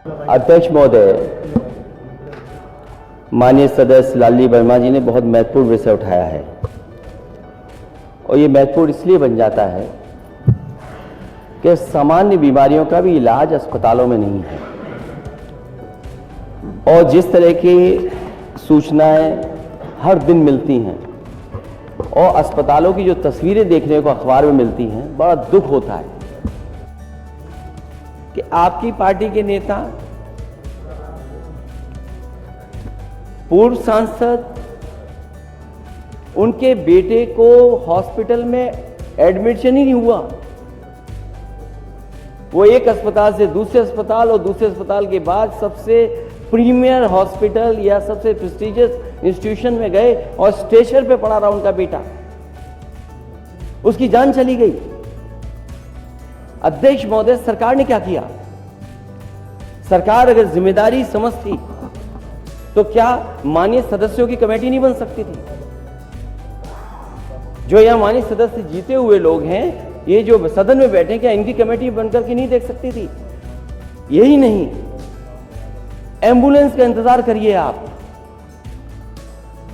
अध्यक्ष महोदय, माननीय सदस्य लालजी वर्मा जी ने बहुत महत्वपूर्ण विषय उठाया है और ये महत्वपूर्ण इसलिए बन जाता है कि सामान्य बीमारियों का भी इलाज अस्पतालों में नहीं है और जिस तरह की सूचनाएं हर दिन मिलती हैं और अस्पतालों की जो तस्वीरें देखने को अखबार में मिलती हैं, बड़ा दुख होता है कि आपकी पार्टी के नेता, पूर्व सांसद, उनके बेटे को हॉस्पिटल में एडमिशन ही नहीं हुआ। वो एक अस्पताल से दूसरे अस्पताल और दूसरे अस्पताल के बाद सबसे प्रीमियर हॉस्पिटल या सबसे प्रेस्टिजियस इंस्टीट्यूशन में गए और स्ट्रेचर पे पड़ा रहा उनका बेटा, उसकी जान चली गई। अध्यक्ष महोदय, सरकार ने क्या किया? सरकार अगर जिम्मेदारी समझती तो क्या माननीय सदस्यों की कमेटी नहीं बन सकती थी? जो यहां माननीय सदस्य जीते हुए लोग हैं, ये जो सदन में बैठे, क्या इनकी कमेटी बनकर के नहीं देख सकती थी? यही नहीं, एम्बुलेंस का इंतजार करिए।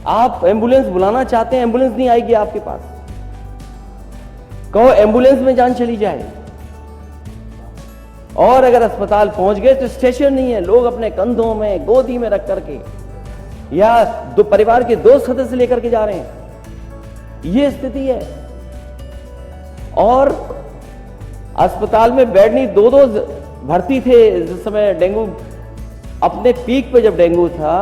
आप एम्बुलेंस बुलाना चाहते हैं, एम्बुलेंस नहीं आएगी आपके पास। कहो एम्बुलेंस में जान चली जाए। और अगर अस्पताल पहुंच गए तो स्ट्रेचर नहीं है, लोग अपने कंधों में, गोदी में रख करके या दो परिवार के दो सदस्य लेकर के जा रहे हैं। यह स्थिति है। और अस्पताल में बेड नहीं, दो भर्ती थे। जिस समय डेंगू अपने पीक पे जब डेंगू था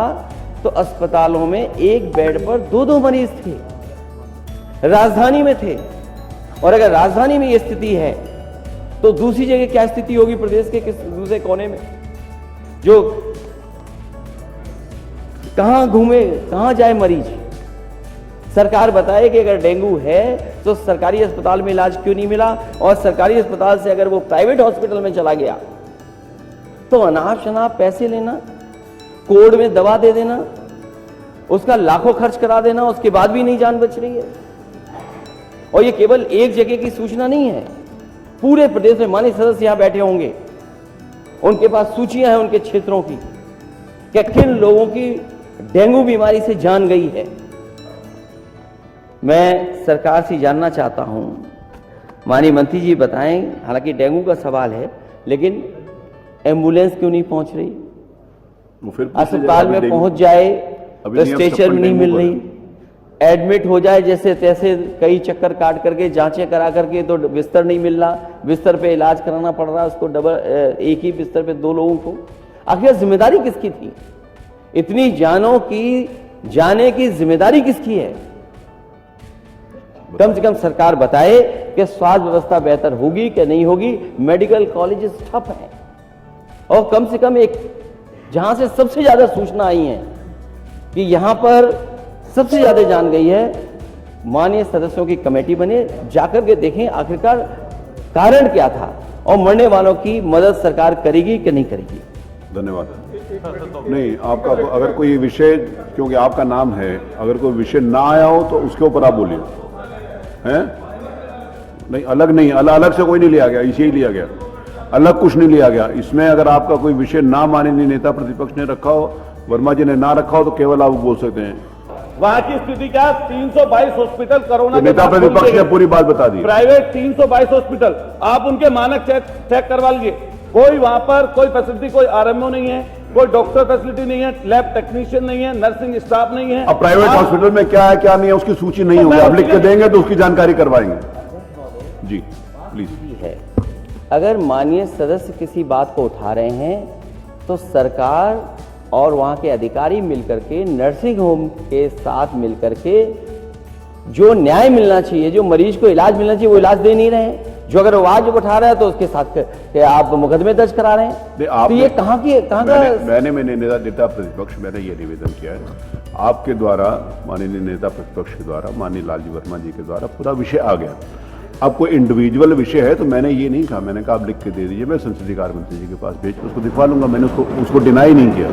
तो अस्पतालों में एक बेड पर दो मरीज थे, राजधानी में थे। और अगर राजधानी में यह स्थिति है तो दूसरी जगह क्या स्थिति होगी प्रदेश के किस दूसरे कोने में? जो कहां घूमे, कहां जाए मरीज? सरकार बताए कि अगर डेंगू है तो सरकारी अस्पताल में इलाज क्यों नहीं मिला, और सरकारी अस्पताल से अगर वो प्राइवेट हॉस्पिटल में चला गया तो अनाप शनाप पैसे लेना, कोड में दवा दे देना, उसका लाखों खर्च करा देना, उसके बाद भी नहीं जान बच रही है। और ये केवल एक जगह की सूचना नहीं है, पूरे प्रदेश में माननीय सदस्य यहां बैठे होंगे, उनके पास सूचियां हैं उनके क्षेत्रों की कि किन लोगों की डेंगू बीमारी से जान गई है। मैं सरकार से जानना चाहता हूं, माननीय मंत्री जी बताएं, हालांकि डेंगू का सवाल है, लेकिन एम्बुलेंस क्यों नहीं पहुंच रही? अस्पताल में पहुंच जाए तो स्ट्रेचर में नहीं मिल रही, एडमिट हो जाए जैसे तैसे कई चक्कर काट करके, जांचें करा करके तो बिस्तर नहीं मिल रहा, बिस्तर पे इलाज कराना पड़ रहा है उसको, एक ही बिस्तर पे दो लोगों को। आखिर जिम्मेदारी किसकी थी? इतनी जानों की जाने की जिम्मेदारी किसकी है? कम से कम सरकार बताए कि स्वास्थ्य व्यवस्था बेहतर होगी कि नहीं होगी। मेडिकल कॉलेजेस ठप हैं और कम से कम एक जहां से सबसे ज्यादा सूचना आई है कि यहां पर सबसे ज्यादा जान गई है, माननीय सदस्यों की कमेटी बने, जाकर के देखें आखिरकार कारण क्या था और मरने वालों की मदद सरकार करेगी कि नहीं करेगी। धन्यवाद। नहीं, आपका अगर कोई विषय, क्योंकि आपका नाम है, अगर कोई विषय ना आया हो तो उसके ऊपर आप बोलिए। हैं? नहीं, अलग नहीं, अलग से कोई नहीं लिया गया, इसे ही लिया गया, अलग कुछ नहीं लिया गया। इसमें अगर आपका कोई विषय ना माननीय नेता प्रतिपक्ष ने रखा हो, वर्मा जी ने ना रखा हो, तो केवल आप बोल सकते हैं। वहां की स्थिति क्या? 322 हॉस्पिटल कोरोना तो नेता प्रतिपक्ष ने पूरी बात बता दी। प्राइवेट 322 हॉस्पिटल, आप उनके मानक चेक करवा लीजिए। कोई वहां पर कोई फैसिलिटी, कोई आरएमओ नहीं है, कोई डॉक्टर फैसिलिटी नहीं है, लैब टेक्नीशियन नहीं है, नर्सिंग स्टाफ नहीं है। अब प्राइवेट हॉस्पिटल में क्या है क्या नहीं है उसकी सूची नहीं होगी, आप लिख के देंगे तो उसकी जानकारी करवाएंगे। जी प्लीज। है, अगर माननीय सदस्य किसी बात को उठा रहे हैं तो सरकार और वहां के अधिकारी मिलकर के, नर्सिंग होम के साथ मिलकर के जो न्याय मिलना चाहिए, जो मरीज को इलाज मिलना चाहिए, वो इलाज दे नहीं रहे हैं। जो अगर आवाज उठा रहा है तो उसके साथ आप मुकदमे दर्ज करा रहे हैं। तो ये कहाँ का? मैंने नेता प्रतिपक्ष, मैंने ये निवेदन किया है आपके द्वारा, माननीय नेता प्रतिपक्ष के द्वारा, माननीय लालजी वर्मा जी के द्वारा पूरा विषय आ गया। अब कोई इंडिविजुअल विषय है तो मैंने ये नहीं कहा, मैंने कहा आप लिख के दे दीजिए, मैं संसदीय कार्य मंत्री जी के पास भेज उसको दिखवा लूंगा। मैंने उसको डिनाई नहीं किया।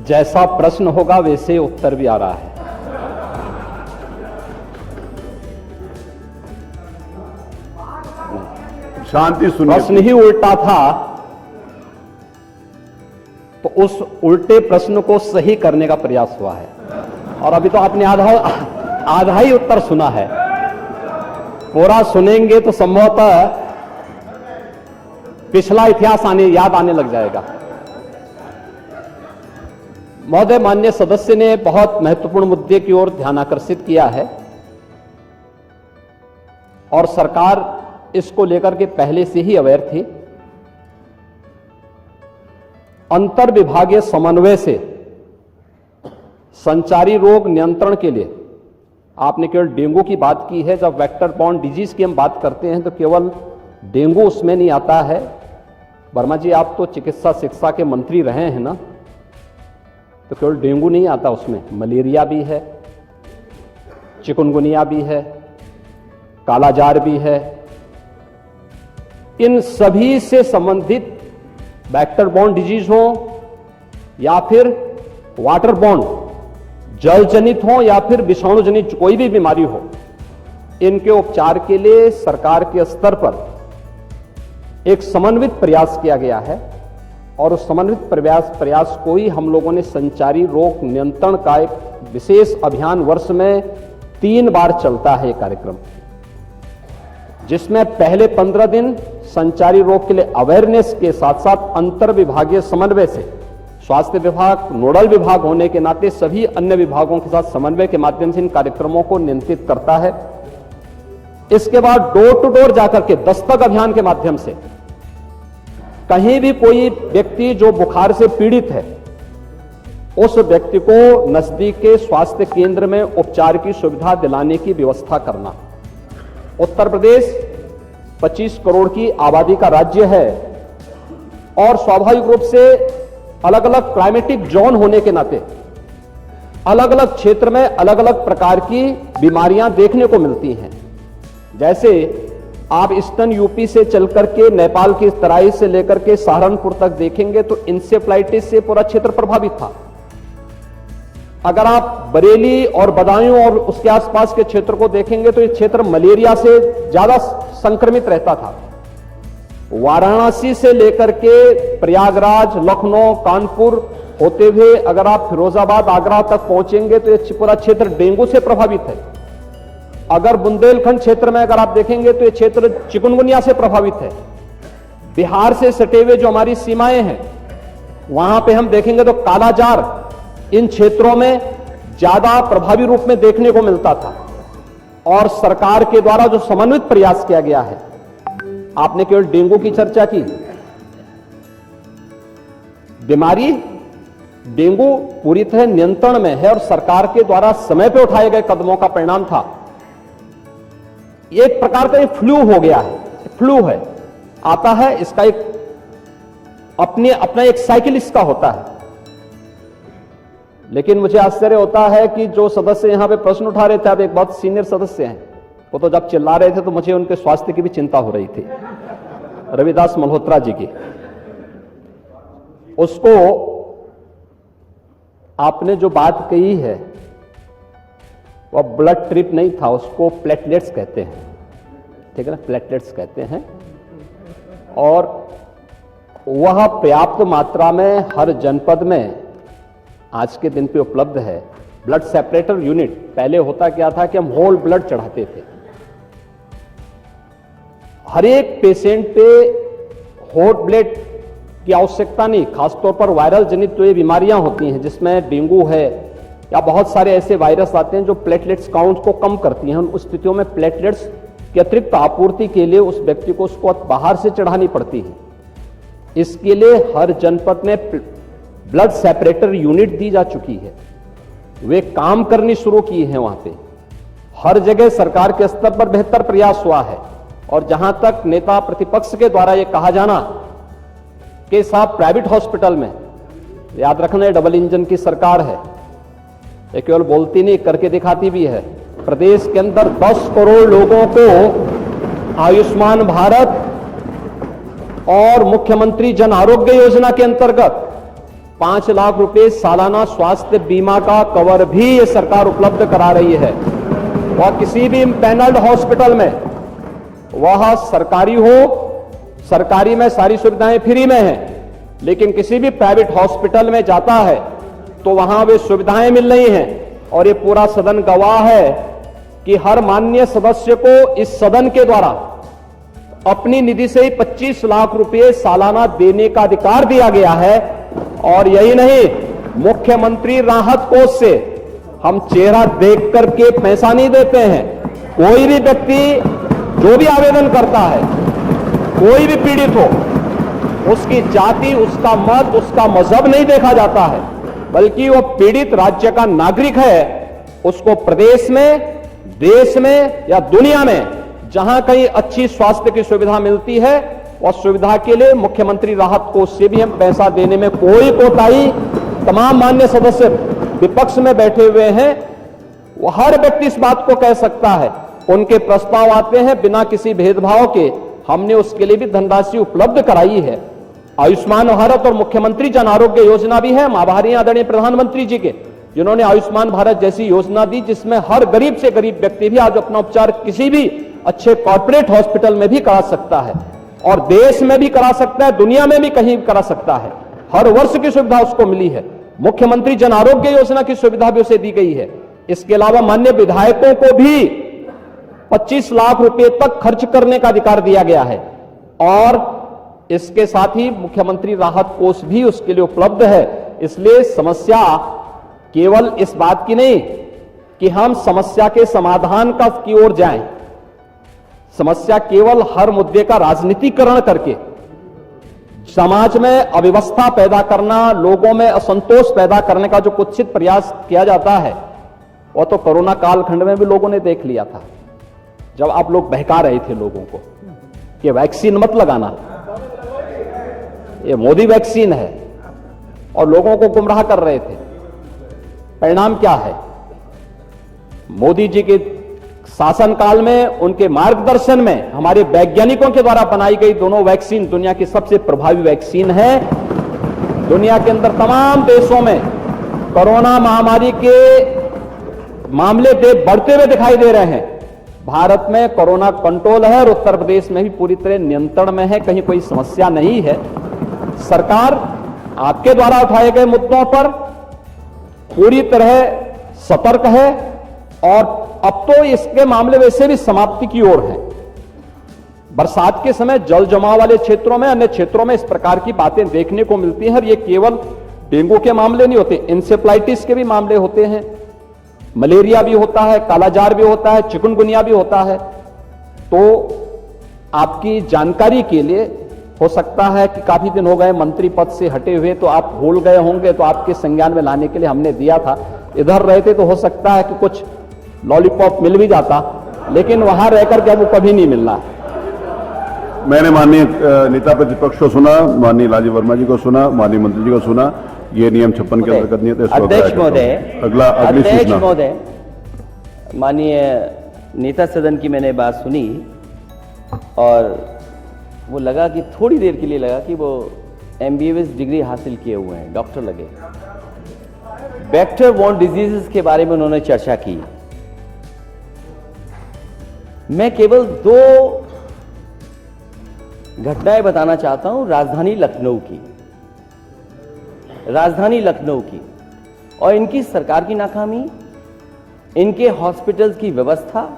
जैसा प्रश्न होगा वैसे उत्तर भी आ रहा है। शांति सुनिए। प्रश्न ही उल्टा था, तो उस उल्टे प्रश्न को सही करने का प्रयास हुआ है। और अभी तो आपने आधा ही उत्तर सुना है, पूरा सुनेंगे तो संभवतः पिछला इतिहास याद आने लग जाएगा। महोदय, माननीय सदस्य ने बहुत महत्वपूर्ण मुद्दे की ओर ध्यान आकर्षित किया है और सरकार इसको लेकर के पहले से ही अवेयर थी। अंतर विभागीय समन्वय से संचारी रोग नियंत्रण के लिए, आपने केवल डेंगू की बात की है, जब वेक्टर बॉर्न डिजीज की हम बात करते हैं तो केवल डेंगू उसमें नहीं आता है। वर्मा जी, आप तो चिकित्सा शिक्षा के मंत्री रहे हैं ना, तो केवल डेंगू नहीं आता उसमें, मलेरिया भी है, चिकुनगुनिया भी है, कालाजार भी है। इन सभी से संबंधित वेक्टर बॉर्न डिजीज हो या फिर वाटर बॉर्न, जल जनित हो या फिर विषाणु जनित कोई भी बीमारी हो, इनके उपचार के लिए सरकार के स्तर पर एक समन्वित प्रयास किया गया है। और उस समन्वित प्रयास को ही हम लोगों ने संचारी रोग नियंत्रण का एक विशेष अभियान, वर्ष में 3 बार चलता है कार्यक्रम, जिसमें पहले 15 दिन संचारी रोग के लिए अवेयरनेस के साथ साथ अंतर विभागीय समन्वय से स्वास्थ्य विभाग नोडल विभाग होने के नाते सभी अन्य विभागों के साथ समन्वय के माध्यम से इन कार्यक्रमों को नियंत्रित करता है। इसके बाद डोर टू डोर जाकर के दस्तक अभियान के माध्यम से कहीं भी कोई व्यक्ति जो बुखार से पीड़ित है, उस व्यक्ति को नजदीक के स्वास्थ्य केंद्र में उपचार की सुविधा दिलाने की व्यवस्था करना। उत्तर प्रदेश 25 करोड़ की आबादी का राज्य है और स्वाभाविक रूप से अलग अलग क्लाइमेटिक जोन होने के नाते अलग अलग क्षेत्र में अलग अलग प्रकार की बीमारियां देखने को मिलती हैं। जैसे आप ईस्टर्न यूपी से चल करके नेपाल की तराई से लेकर के सहारनपुर तक देखेंगे तो इंसेफ्लाइटिस से पूरा क्षेत्र प्रभावित था। अगर आप बरेली और बदायूं और उसके आसपास के क्षेत्र को देखेंगे तो ये क्षेत्र मलेरिया से ज्यादा संक्रमित रहता था। वाराणसी से लेकर के प्रयागराज, लखनऊ, कानपुर होते हुए अगर आप फिरोजाबाद, आगरा तक पहुंचेंगे तो ये पूरा क्षेत्र डेंगू से प्रभावित है। अगर बुंदेलखंड क्षेत्र में अगर आप देखेंगे तो ये क्षेत्र चिकुनगुनिया से प्रभावित है। बिहार से सटे हुए जो हमारी सीमाएं हैं वहां पे हम देखेंगे तो कालाजार इन क्षेत्रों में ज्यादा प्रभावी रूप में देखने को मिलता था। और सरकार के द्वारा जो समन्वित प्रयास किया गया है, आपने केवल डेंगू की चर्चा की, बीमारी डेंगू पूरी तरह नियंत्रण में है और सरकार के द्वारा समय पर उठाए गए कदमों का परिणाम था। एक प्रकार का ये फ्लू हो गया है, फ्लू है, आता है, इसका एक अपना एक साइकिल इसका होता है। लेकिन मुझे आश्चर्य होता है कि जो सदस्य यहां पे प्रश्न उठा रहे थे, अब एक बहुत सीनियर सदस्य हैं, वो तो जब चिल्ला रहे थे तो मुझे उनके स्वास्थ्य की भी चिंता हो रही थी, रविदास मल्होत्रा जी की। उसको आपने जो बात कही है वह ब्लड ट्रिप नहीं था, उसको प्लेटलेट्स कहते हैं, ठीक है ना, प्लेटलेट्स कहते हैं। और वह पर्याप्त मात्रा में हर जनपद में आज के दिन पे उपलब्ध है। ब्लड सेपरेटर यूनिट, पहले होता क्या था कि हम होल ब्लड चढ़ाते थे। हर एक पेशेंट पे होल ब्लड की आवश्यकता नहीं, खासतौर पर वायरल जनित जो ये बीमारियां होती हैं जिसमें डेंगू है या बहुत सारे ऐसे वायरस आते हैं जो प्लेटलेट्स काउंट को कम करती हैं। उन स्थितियों में प्लेटलेट्स की अतिरिक्त आपूर्ति के लिए उस व्यक्ति को उसको बाहर से चढ़ानी पड़ती है। इसके लिए हर जनपद में ब्लड सेपरेटर यूनिट दी जा चुकी है, वे काम करनी शुरू की है। वहां पे हर जगह सरकार के स्तर पर बेहतर प्रयास हुआ है। और जहां तक नेता प्रतिपक्ष के द्वारा यह कहा जाना कि साहब प्राइवेट हॉस्पिटल में, याद रखना डबल इंजन की सरकार है, ये केवल बोलती नहीं करके दिखाती भी है। प्रदेश के अंदर 10 करोड़ लोगों को आयुष्मान भारत और मुख्यमंत्री जन आरोग्य योजना के अंतर्गत 5 लाख रुपए सालाना स्वास्थ्य बीमा का कवर भी ये सरकार उपलब्ध करा रही है। वह किसी भी पैनल्ड हॉस्पिटल में, वह सरकारी हो सरकारी में सारी सुविधाएं फ्री में हैं, लेकिन किसी भी प्राइवेट हॉस्पिटल में जाता है तो वहां वे सुविधाएं मिल रही हैं। और ये पूरा सदन गवाह है कि हर माननीय सदस्य को इस सदन के द्वारा अपनी निधि से ही 25 लाख रुपए सालाना देने का अधिकार दिया गया है। और यही नहीं, मुख्यमंत्री राहत कोष से हम चेहरा देख करके पैसा नहीं देते हैं। कोई भी व्यक्ति जो भी आवेदन करता है, कोई भी पीड़ित हो, उसकी जाति, उसका मत, उसका मजहब नहीं देखा जाता है, बल्कि वो पीड़ित राज्य का नागरिक है। उसको प्रदेश में, देश में या दुनिया में जहां कहीं अच्छी स्वास्थ्य की सुविधा मिलती है, और सुविधा के लिए मुख्यमंत्री राहत कोष से भी हम पैसा देने में कोई कोताही, तमाम मान्य सदस्य विपक्ष में बैठे हुए हैं, वो हर व्यक्ति इस बात को कह सकता है। उनके प्रस्ताव आते हैं बिना किसी भेदभाव के, हमने उसके लिए भी धनराशि उपलब्ध कराई है। आयुष्मान भारत और मुख्यमंत्री जन आरोग्य योजना भी है। हम आभारी हैं आदरणीय प्रधानमंत्री जी के, जिन्होंने आयुष्मान भारत जैसी योजना दी, जिसमें हर गरीब से गरीब व्यक्ति भी आज अपना उपचार किसी भी अच्छे कॉर्पोरेट हॉस्पिटल में भी करा सकता है, और देश में भी करा सकता है, दुनिया में भी कहीं करा सकता है। हर वर्ष की सुविधा उसको मिली है। मुख्यमंत्री जन आरोग्य योजना की सुविधा भी उसे दी गई है। इसके अलावा माननीय विधायकों को भी 25 लाख रुपए तक खर्च करने का अधिकार दिया गया है, और इसके साथ ही मुख्यमंत्री राहत कोष भी उसके लिए उपलब्ध है। इसलिए समस्या केवल इस बात की नहीं कि हम समस्या के समाधान की ओर जाएं, समस्या केवल हर मुद्दे का राजनीतिकरण करके समाज में अव्यवस्था पैदा करना, लोगों में असंतोष पैदा करने का जो कुत्सित प्रयास किया जाता है, वो तो कोरोना कालखंड में भी लोगों ने देख लिया था, जब आप लोग बहका रहे थे लोगों को कि वैक्सीन मत लगाना, ये मोदी वैक्सीन है, और लोगों को गुमराह कर रहे थे। परिणाम क्या है? मोदी जी के शासनकाल में, उनके मार्गदर्शन में हमारे वैज्ञानिकों के द्वारा बनाई गई दोनों वैक्सीन दुनिया की सबसे प्रभावी वैक्सीन है। दुनिया के अंदर तमाम देशों में कोरोना महामारी के मामले बढ़ते हुए दिखाई दे रहे हैं। भारत में कोरोना कंट्रोल है, और उत्तर प्रदेश में भी पूरी तरह नियंत्रण में है, कहीं कोई समस्या नहीं है। सरकार आपके द्वारा उठाए गए मुद्दों पर पूरी तरह सतर्क है, और अब तो इसके मामले वैसे भी समाप्ति की ओर है। बरसात के समय जल जमाव वाले क्षेत्रों में, अन्य क्षेत्रों में इस प्रकार की बातें देखने को मिलती हैं, और ये केवल डेंगू के मामले नहीं होते, इंसेफ्लाइटिस के भी मामले होते हैं, मलेरिया भी होता है, कालाजार भी होता है, चिकनगुनिया भी होता है। तो आपकी जानकारी के लिए, हो सकता है कि काफी दिन हो गए मंत्री पद से हटे हुए, तो आप भूल गए होंगे, तो आपके संज्ञान में लाने के लिए हमने दिया था। इधर रहते तो हो सकता है कि कुछ लॉलीपॉप मिल भी जाता, लेकिन वहां रहकर के अब वो कभी नहीं मिलना है। मैंने माननीय नेता प्रतिपक्ष को सुना, माननीय लालजी वर्मा जी को सुना, माननीय मंत्री जी को सुना। ये नियम 56 के अंतर्गत नहीं है। अध्यक्ष महोदय, अगली सूचना। महोदय, माननीय नेता सदन की मैंने बात सुनी, और वो लगा कि थोड़ी देर के लिए लगा कि वो MBBS डिग्री हासिल किए हुए हैं, डॉक्टर लगे। वेक्टर बोर्न डिजीजेस के बारे में उन्होंने चर्चा की। मैं केवल 2 घटनाएं बताना चाहता हूं राजधानी लखनऊ की, और इनकी सरकार की नाकामी, इनके हॉस्पिटल्स की व्यवस्था,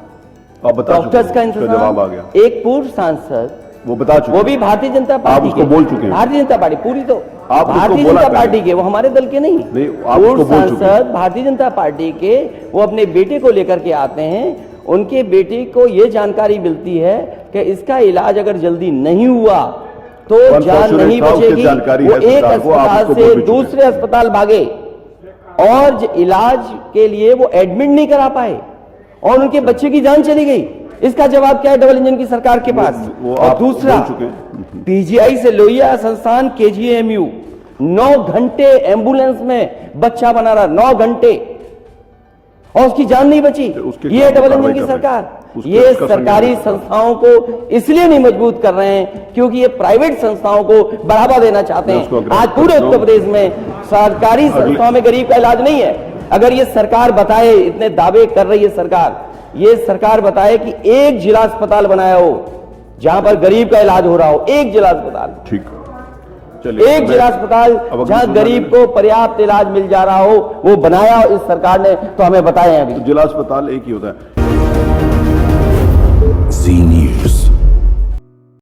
डॉक्टर्स का इंतजाम। एक पूर्व सांसद, वो बता चुके, वो भी भारतीय जनता पार्टी के, बोल चुके हैं। भारतीय जनता पार्टी पूरी, तो आप भारतीय जनता पार्टी के, वो हमारे दल के नहीं। पूर्व सांसद भारतीय जनता पार्टी के, वो अपने बेटे को लेकर के आते हैं। उनके बेटे को ये जानकारी मिलती है कि इसका इलाज अगर जल्दी नहीं हुआ तो जान नहीं बचेगी। वो एक अस्पताल से दूसरे अस्पताल भागे, और इलाज के लिए वो एडमिट नहीं करा पाए, और उनके बच्चे की जान चली गई। इसका जवाब क्या है डबल इंजन की सरकार के पास? और दूसरा, PGI से लोहिया संस्थान KGMU 9 घंटे एम्बुलेंस में बच्चा बना रहा, 9 घंटे, और उसकी जान नहीं बची। ये डबल इंजन की सरकार। ये सरकारी संस्थाओं को इसलिए नहीं मजबूत कर रहे हैं क्योंकि ये प्राइवेट संस्थाओं को बढ़ावा देना चाहते हैं। आज पूरे उत्तर प्रदेश में सरकारी संस्थाओं में गरीब का इलाज नहीं है। अगर ये सरकार बताए, इतने दावे कर रही है सरकार, ये सरकार बताए कि एक जिला अस्पताल बनाया हो जहां पर गरीब का इलाज हो रहा हो, एक जिला अस्पताल, ठीक, चलिए एक जिला अस्पताल अब जहां अगली गरीब को पर्याप्त इलाज मिल जा रहा हो, वो बनाया हो इस सरकार ने, तो हमें बताएं अभी। जिला अस्पताल एक ही होता है। जी न्यूज़।